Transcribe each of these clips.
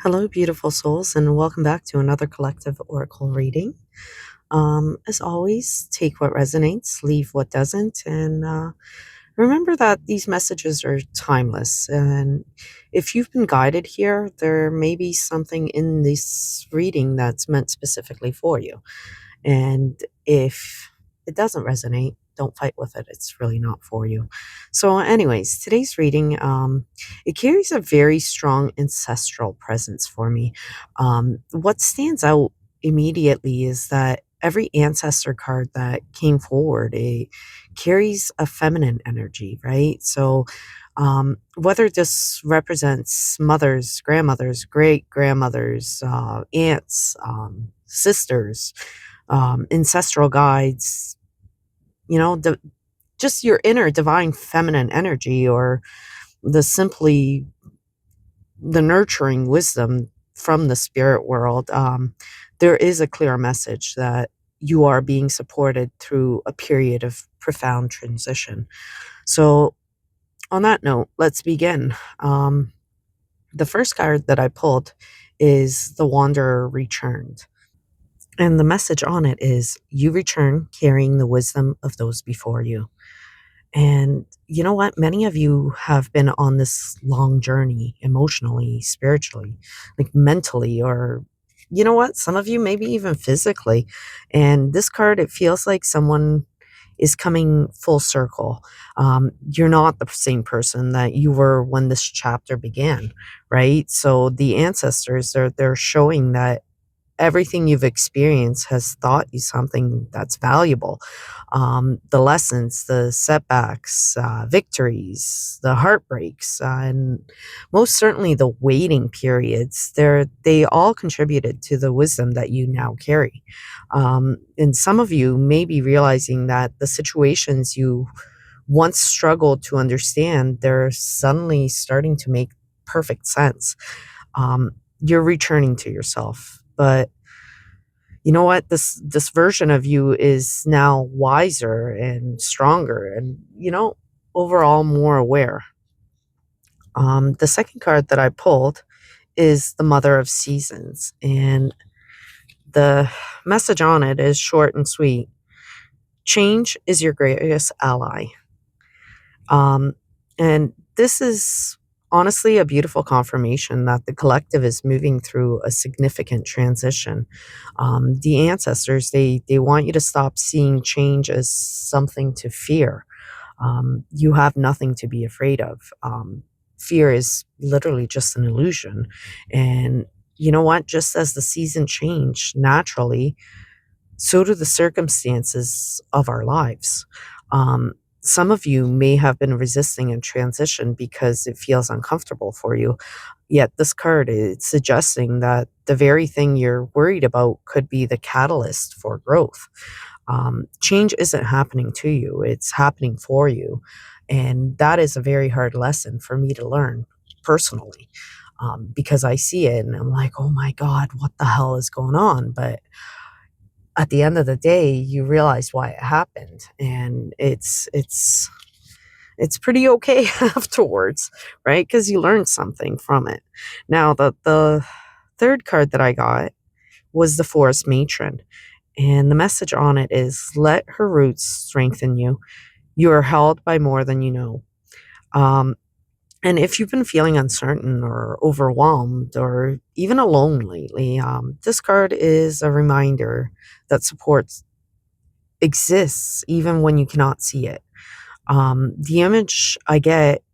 Hello, beautiful souls, and welcome back to another collective oracle reading. As always, take what resonates, leave what doesn't, and remember that these messages are timeless. And if you've been guided here, there may be something in this reading that's meant specifically for you. And if it doesn't resonate, don't fight with it. It's really not for you. So, anyways, today's reading, it carries a very strong ancestral presence for me. What stands out immediately is that every ancestor card that came forward, it carries a feminine energy, right? So, whether this represents mothers, grandmothers, great grandmothers, aunts, sisters, ancestral guides, just your inner divine feminine energy, or the simply the nurturing wisdom from the spirit world, there is a clear message that you are being supported through a period of profound transition. So, on that note, let's begin. The first card that I pulled is The Wanderer Returned. And the message on it is, you return carrying the wisdom of those before you. And you know what? Many of you have been on this long journey emotionally, spiritually, like mentally, or you know what? Some of you maybe even physically. And this card, it feels like someone is coming full circle. You're not the same person that you were when this chapter began, right? So the ancestors, they're showing that everything you've experienced has taught you something that's valuable. The lessons, the setbacks, victories, the heartbreaks, and most certainly the waiting periods, they all contributed to the wisdom that you now carry. And some of you may be realizing that the situations you once struggled to understand, they're suddenly starting to make perfect sense. You're returning to yourself, but you know what, this version of you is now wiser and stronger, and overall more aware. The second card that I pulled is the Mother of Seasons, and the message on it is short and sweet. Change is your greatest ally. And this is honestly a beautiful confirmation that the collective is moving through a significant transition. The ancestors, they want you to stop seeing change as something to fear. You have nothing to be afraid of. Fear is literally just an illusion. And you know what? Just as the season change naturally, so do the circumstances of our lives. Some of you may have been resisting a transition because it feels uncomfortable for you. Yet this card is suggesting that the very thing you're worried about could be the catalyst for growth. Change isn't happening to you, it's happening for you. And that is a very hard lesson for me to learn personally, because I see it and I'm like, oh my God, what the hell is going on? But at the end of the day, you realize why it happened, and it's pretty okay afterwards, right? Because you learned something from it. Now, the third card that I got was the Forest Matron, and the message on it is, let her roots strengthen you. You are held by more than you know. Um, and if you've been feeling uncertain or overwhelmed or even alone lately, this card is a reminder that support exists even when you cannot see it. The image I get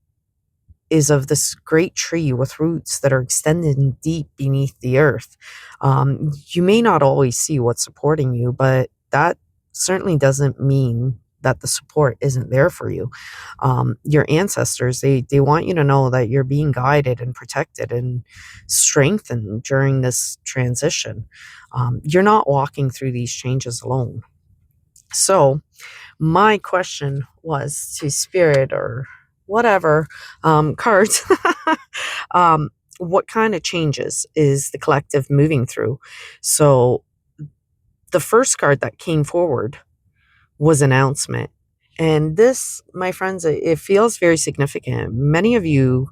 is of this great tree with roots that are extending deep beneath the earth. You may not always see what's supporting you, but that certainly doesn't mean that the support isn't there for you. Your ancestors, they want you to know that you're being guided and protected and strengthened during this transition. You're not walking through these changes alone. So, my question was to spirit or whatever, cards, um, what kind of changes is the collective moving through? So the first card that came forward was announcement. And this, my friends, it feels very significant. Many of you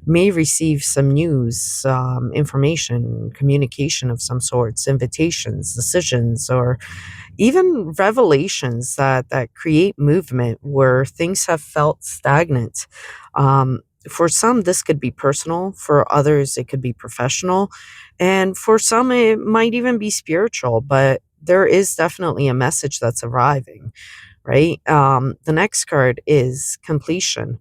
may receive some news, information, communication of some sorts, invitations, decisions, or even revelations that create movement where things have felt stagnant. For some, this could be personal. For others, it could be professional. And for some, it might even be spiritual. But there is definitely a message that's arriving, right? The next card is completion.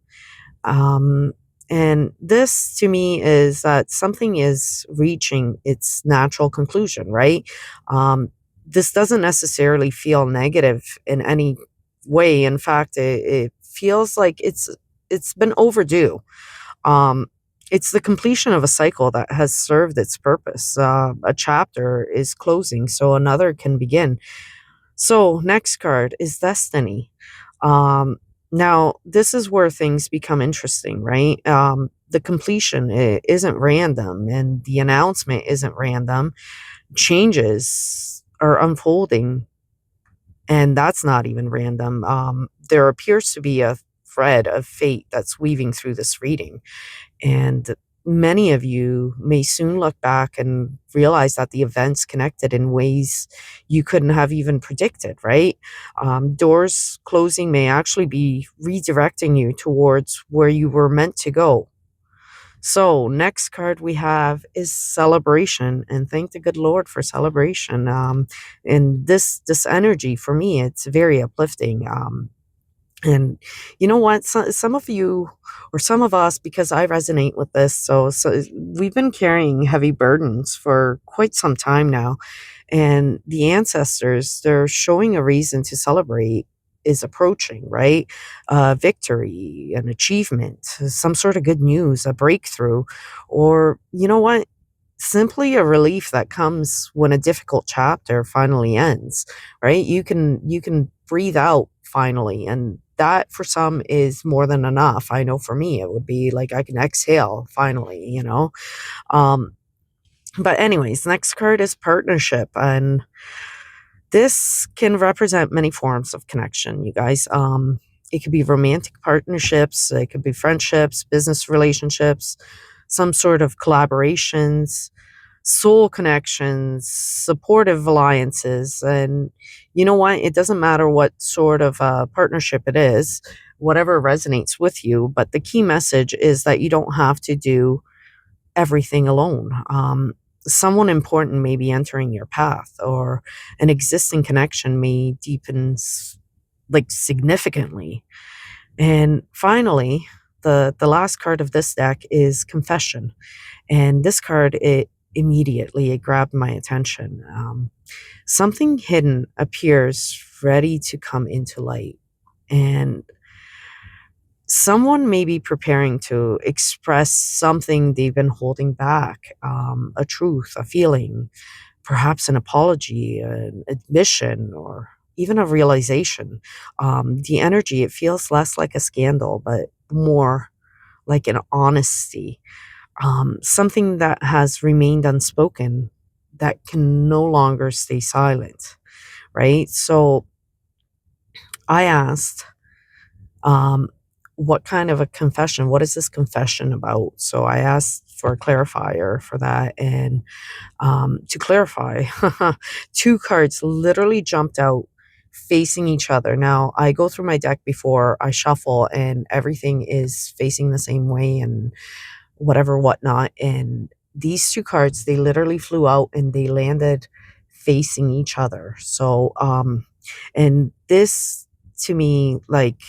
Um, and this to me is that something is reaching its natural conclusion, right? This doesn't necessarily feel negative in any way. In fact, it feels like it's been overdue. Um, it's the completion of a cycle that has served its purpose. A chapter is closing, so another can begin. So, next card is Destiny. Um, Now, this is where things become interesting, right? The completion isn't random, and the announcement isn't random. Changes are unfolding, and that's not even random. There appears to be a thread of fate that's weaving through this reading. And many of you may soon look back and realize that the events connected in ways you couldn't have even predicted, right? Doors closing may actually be redirecting you towards where you were meant to go. So, next card we have is celebration, and thank the good Lord for celebration. And this energy for me, it's very uplifting. And you know what? Some of you, or some of us, because I resonate with this, so we've been carrying heavy burdens for quite some time now. And the ancestors, they're showing a reason to celebrate is approaching, right? Victory, an achievement, some sort of good news, a breakthrough, or you know what? Simply a relief that comes when a difficult chapter finally ends, right? You can breathe out finally, and that for some is more than enough. I know for me it would be like I can exhale finally, um but anyways, next card is partnership, and this can represent many forms of connection, you guys. It could be romantic partnerships, it could be friendships, business relationships, some sort of collaborations, soul connections, supportive alliances. And you know what? It doesn't matter what sort of partnership it is, whatever resonates with you. But the key message is that you don't have to do everything alone. Someone important may be entering your path, or an existing connection may deepen like significantly. And finally, the last card of this deck is confession. And this card, it grabbed my attention. Something hidden appears ready to come into light, and someone may be preparing to express something they've been holding back, a truth, a feeling, perhaps an apology, an admission, or even a realization. The energy, it feels less like a scandal, but more like an honesty, something that has remained unspoken that can no longer stay silent, right? So I asked, um, what kind of a confession? What is this confession about? So I asked for a clarifier for that. And to clarify, two cards literally jumped out facing each other. Now, I go through my deck before I shuffle, and everything is facing the same way, and whatever, whatnot. And these two cards, they literally flew out and they landed facing each other. So, and this to me, like,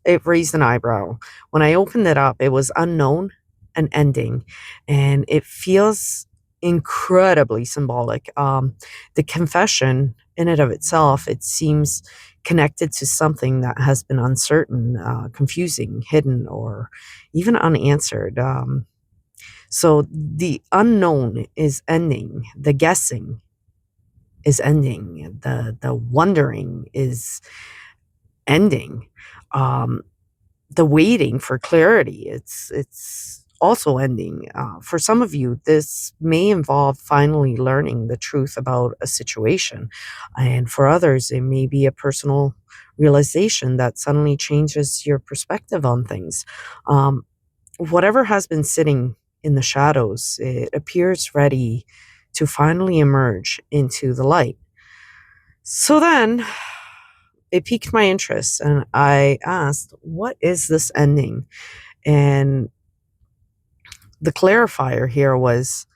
it raised an eyebrow. When I opened it up, it was unknown and ending, and it feels incredibly symbolic. The confession in and of itself, it seems connected to something that has been uncertain, confusing, hidden, or even unanswered. So the unknown is ending, the guessing is ending, the wondering is ending. Um, the waiting for clarity, it's also ending. For some of you, this may involve finally learning the truth about a situation. And for others, it may be a personal realization that suddenly changes your perspective on things. Um, Whatever has been sitting in the shadows, it appears ready to finally emerge into the light. So then it piqued my interest, and I asked, what is this ending? And the clarifier here was,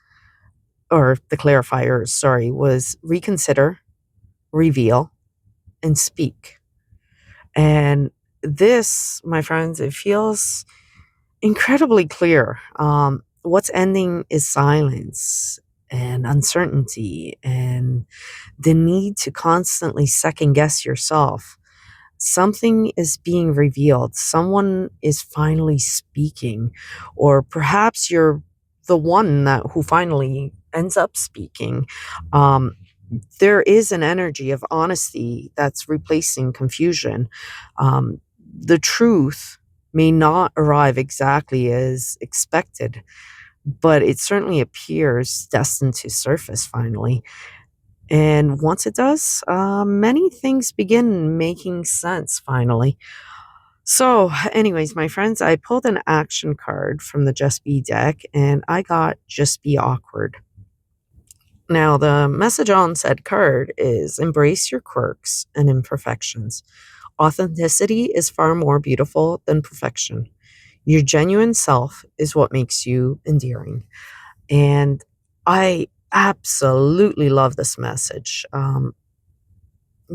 or the clarifier, sorry, was reconsider, reveal, and speak. And this, my friends, it feels incredibly clear. What's ending is silence and uncertainty and the need to constantly second guess yourself. Something is being revealed. Someone is finally speaking, or perhaps you're the one that who finally ends up speaking. Um, there is an energy of honesty that's replacing confusion. The truth may not arrive exactly as expected, but it certainly appears destined to surface finally. And once it does, many things begin making sense finally. So, anyways, my friends, I pulled an action card from the Just Be deck and I got Just Be Awkward. Now, the message on said card is embrace your quirks and imperfections. Authenticity is far more beautiful than perfection. Your genuine self is what makes you endearing. And I absolutely love this message.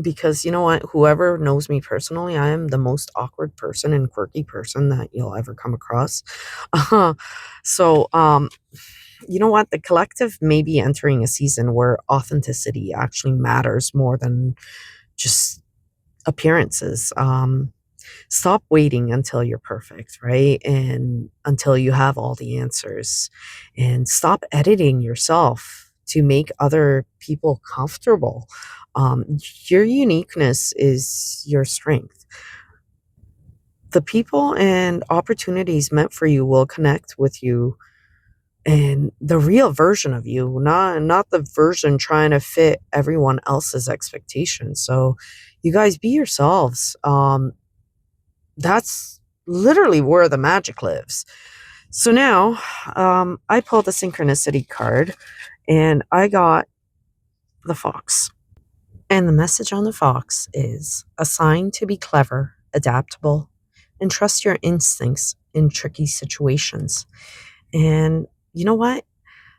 Because you know what? Whoever knows me personally, I am the most awkward person and quirky person that you'll ever come across. So, you know what? The collective may be entering a season where authenticity actually matters more than just appearances. Stop waiting until you're perfect, right? And until you have all the answers. And stop editing yourself to make other people comfortable. Your uniqueness is your strength. The people and opportunities meant for you will connect with you and the real version of you, not the version trying to fit everyone else's expectations. So you guys be yourselves. That's literally where the magic lives. So now, I pulled a synchronicity card and I got the fox. And the message on the fox is a sign to be clever, adaptable, and trust your instincts in tricky situations. And you know what?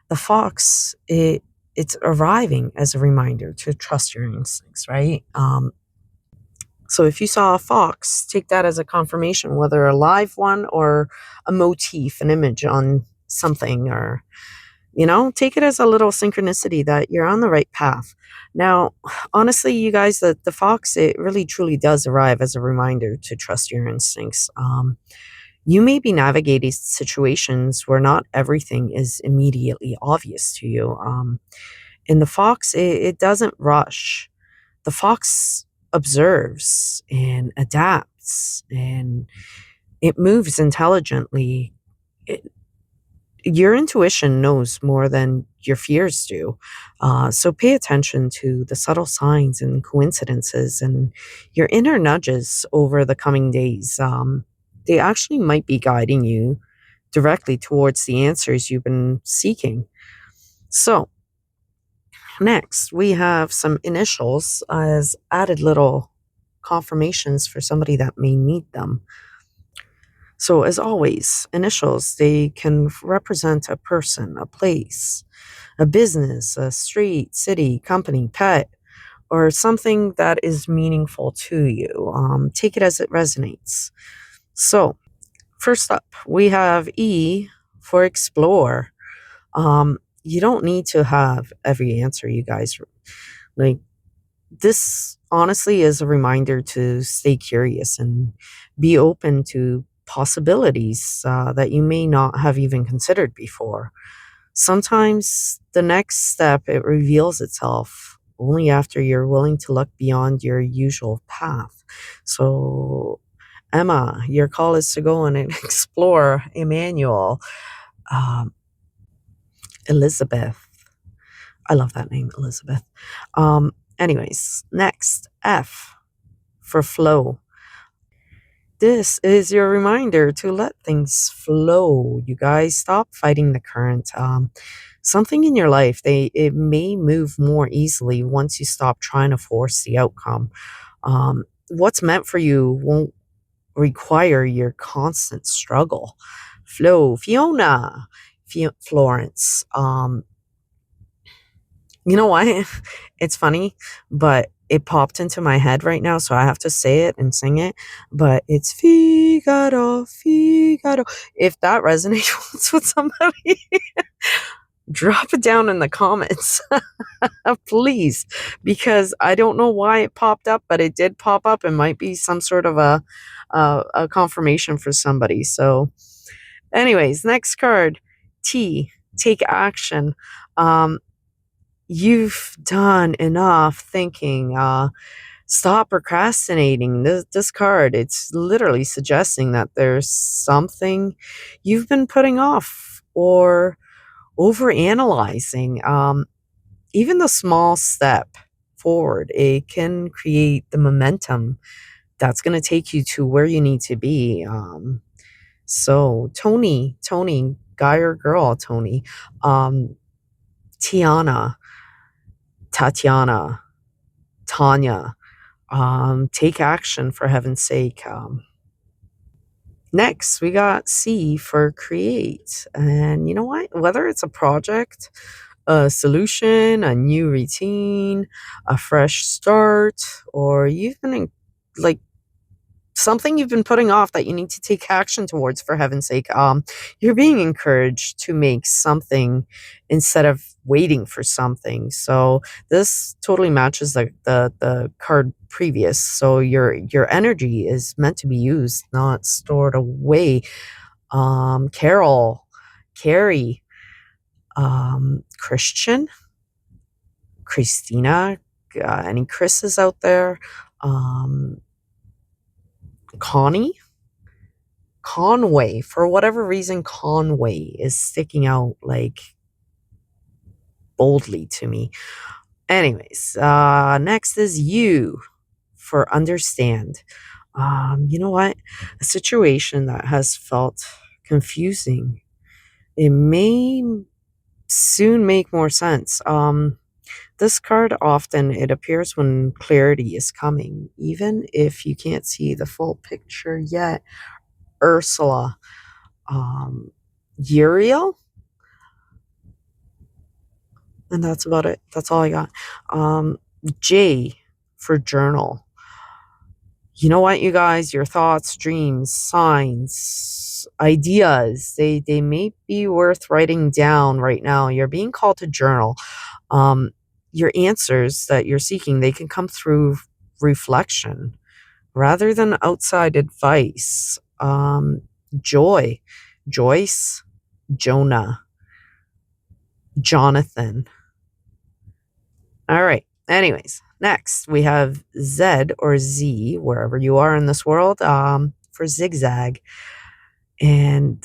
The fox, it's arriving as a reminder to trust your instincts, right? So if you saw a fox, take that as a confirmation, whether a live one or a motif, an image on something, or, take it as a little synchronicity that you're on the right path. Now, honestly, you guys, the fox, it really truly does arrive as a reminder to trust your instincts. You may be navigating situations where not everything is immediately obvious to you. And the fox, it doesn't rush. The fox observes and adapts and it moves intelligently. It, your intuition knows more than your fears do. So pay attention to the subtle signs and coincidences and your inner nudges over the coming days. They actually might be guiding you directly towards the answers you've been seeking. So, next, we have some initials as added little confirmations for somebody that may need them. So, as always, initials, they can represent a person, a place, a business, a street, city, company, pet, or something that is meaningful to you. Take it as it resonates. So, first up, we have E for explore. You don't need to have every answer, you guys. Like, this honestly is a reminder to stay curious and be open to possibilities that you may not have even considered before. Sometimes the next step, it reveals itself only after you're willing to look beyond your usual path. So, Emma, your call is to go and explore Emmanuel. Um, Elizabeth. I love that name, Elizabeth. Anyways, next, F for flow. This is your reminder to let things flow. You guys stop fighting the current. Something in your life, it may move more easily once you stop trying to force the outcome. What's meant for you won't require your constant struggle. Flow, Fiona, Florence. You know what? It's funny, but it popped into my head right now, so I have to say it and sing it. But it's Figaro, Figaro. If that resonates with somebody, drop it down in the comments, please, because I don't know why it popped up, but it did pop up. It might be some sort of a confirmation for somebody. So, anyways, next card, T. Take action. You've done enough thinking. Stop procrastinating. This card, it's literally suggesting that there's something you've been putting off or overanalyzing. Even the small step forward, it can create the momentum that's going to take you to where you need to be. So Tony, guy or girl, Tony, Tiana, Tatiana, Tanya, take action for heaven's sake. Next, we got C for create. And you know what? Whether it's a project, a solution, a new routine, a fresh start, or you've been like something you've been putting off that you need to take action towards, for heaven's sake, you're being encouraged to make something instead of waiting for something. So this totally matches the card previous. So your energy is meant to be used, not stored away. Carol, Carrie, Christian, Christina, any Chris's out there? Connie, Conway. For whatever reason, Conway is sticking out like boldly to me. Anyways, next is you for understand. You know what? A situation that has felt confusing, it may soon make more sense. This card often it appears when clarity is coming, even if you can't see the full picture yet. Ursula, Uriel, and that's about it. That's all I got. J for journal. You know what, you guys? Your thoughts, dreams, signs, ideas, they may be worth writing down right now. You're being called to journal. Your answers that you're seeking, they can come through reflection rather than outside advice. Joy, Joyce, Jonah, Jonathan. All right. Anyways, next we have Z or Z, wherever you are in this world, for zigzag. And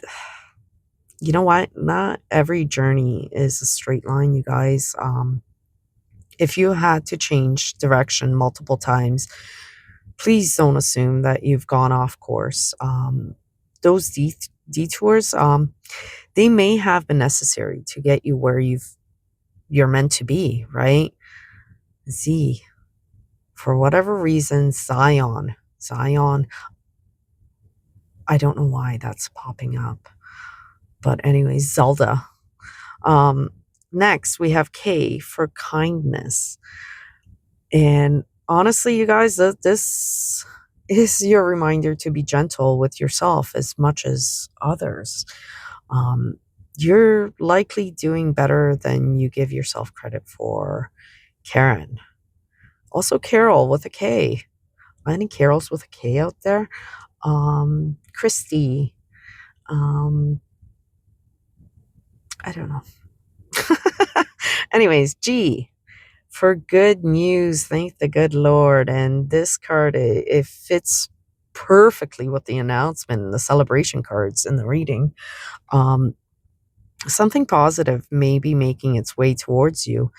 you know what? Not every journey is a straight line, you guys. If you had to change direction multiple times, please don't assume that you've gone off course. Those detours, they may have been necessary to get you where you're meant to be, right? Z, for whatever reason, Zion, I don't know why that's popping up. But anyways, Zelda. Next, we have K for kindness. And honestly, you guys, this is your reminder to be gentle with yourself as much as others. You're likely doing better than you give yourself credit for. Karen. Also Carol with a K. Any Carols with a K out there? Christy. I don't know. Anyways, G for good news. Thank the good Lord. And this card, it fits perfectly with the announcement and the celebration cards in the reading. Something positive may be making its way towards you,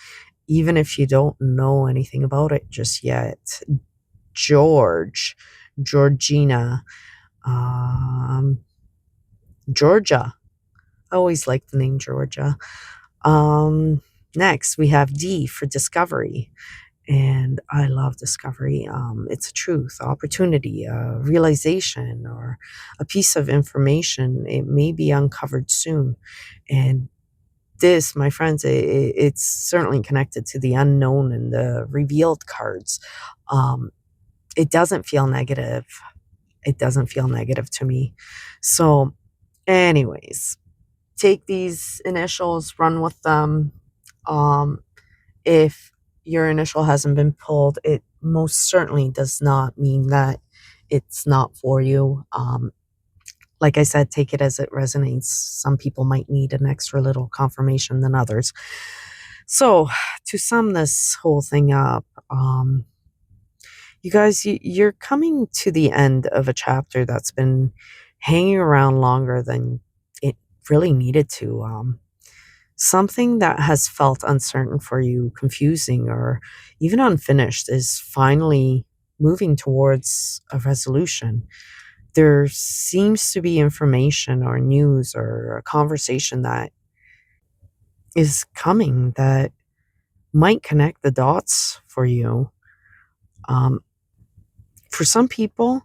even if you don't know anything about it just yet. George, Georgina, um, Georgia. I always like the name Georgia. Um, Next, we have D for discovery. And I love discovery. It's a truth, opportunity, a realization, or a piece of information. It may be uncovered soon. And this, my friends, it's certainly connected to the unknown and the revealed cards. Um, it doesn't feel negative. It doesn't feel negative to me. So, anyways, take these initials, run with them. Um, if your initial hasn't been pulled, it most certainly does not mean that it's not for you. Like I said, take it as it resonates. Some people might need an extra little confirmation than others. So, to sum this whole thing up, you guys, you're coming to the end of a chapter that's been hanging around longer than it really needed to. Something that has felt uncertain for you, confusing, or even unfinished is finally moving towards a resolution. There seems to be information or news or a conversation that is coming that might connect the dots for you. Um, for some people,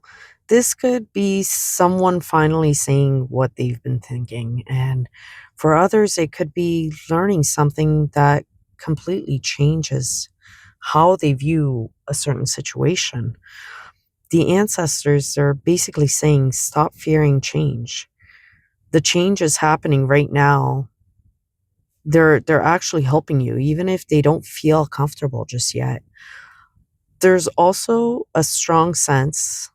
this could be someone finally saying what they've been thinking. And for others, it could be learning something that completely changes how they view a certain situation. The ancestors are basically saying, stop fearing change. The change is happening right now. They're actually helping you, even if they don't feel comfortable just yet. There's also a strong sense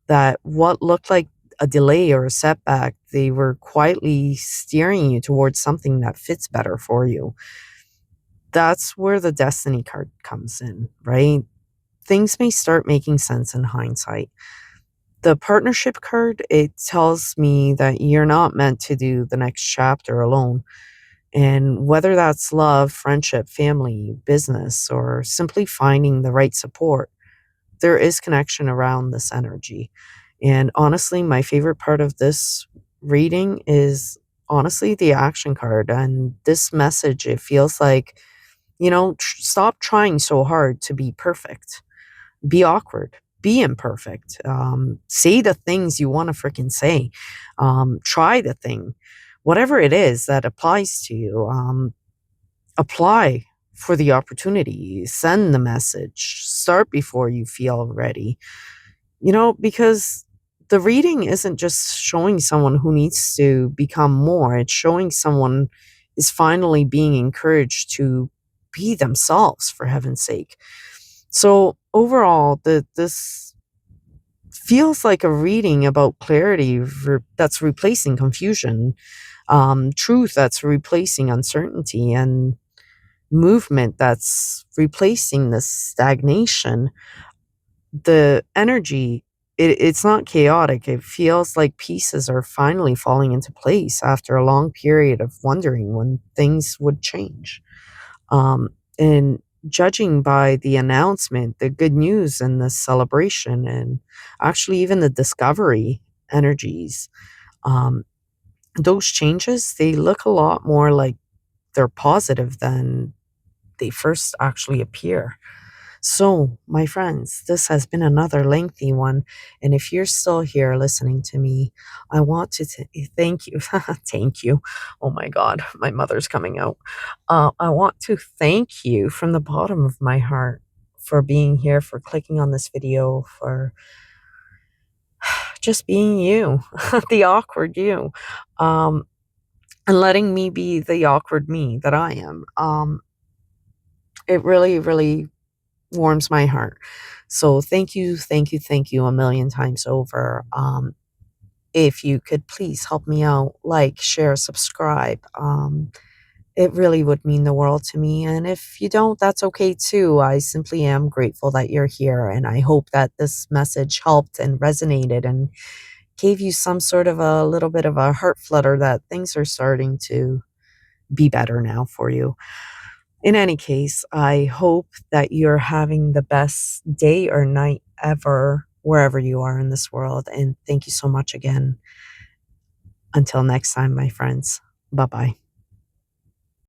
that what looked like a delay or a setback, they were quietly steering you towards something that fits better for you. That's where the destiny card comes in, right? Things may start making sense in hindsight. The partnership card, it tells me that you're not meant to do the next chapter alone. And whether that's love, friendship, family, business, or simply finding the right support, there is connection around this energy. And honestly, my favorite part of this reading is honestly the action card. And this message, it feels like, stop trying so hard to be perfect. Be awkward. Be imperfect. Say the things you want to freaking say. Try the thing. Whatever it is that applies to you, apply for the opportunity. Send the message. Start before you feel ready. Because the reading isn't just showing someone who needs to become more, it's showing someone is finally being encouraged to be themselves, for heaven's sake. So overall, this feels like a reading about clarity that's replacing confusion, truth that's replacing uncertainty, and movement that's replacing the stagnation. The energy, it's not chaotic. It feels like pieces are finally falling into place after a long period of wondering when things would change. And judging by the announcement, the good news and the celebration, and actually even the discovery energies, um, those changes, they look a lot more like they're positive than they first actually appear. So, my friends, this has been another lengthy one. And if you're still here listening to me, I want to thank you. Thank you. Oh my God, my mother's coming out. I want to thank you from the bottom of my heart for being here, for clicking on this video, for just being you, the awkward you, um, and letting me be the awkward me that I am. It really, really warms my heart. So thank you, thank you, thank you a million times over. If you could please help me out, like, share, subscribe. It really would mean the world to me. And if you don't, that's okay too. I simply am grateful that you're here. And I hope that this message helped and resonated and gave you some sort of a little bit of a heart flutter that things are starting to be better now for you. In any case, I hope that you're having the best day or night ever wherever you are in this world. And thank you so much again. Until next time, my friends. Bye bye.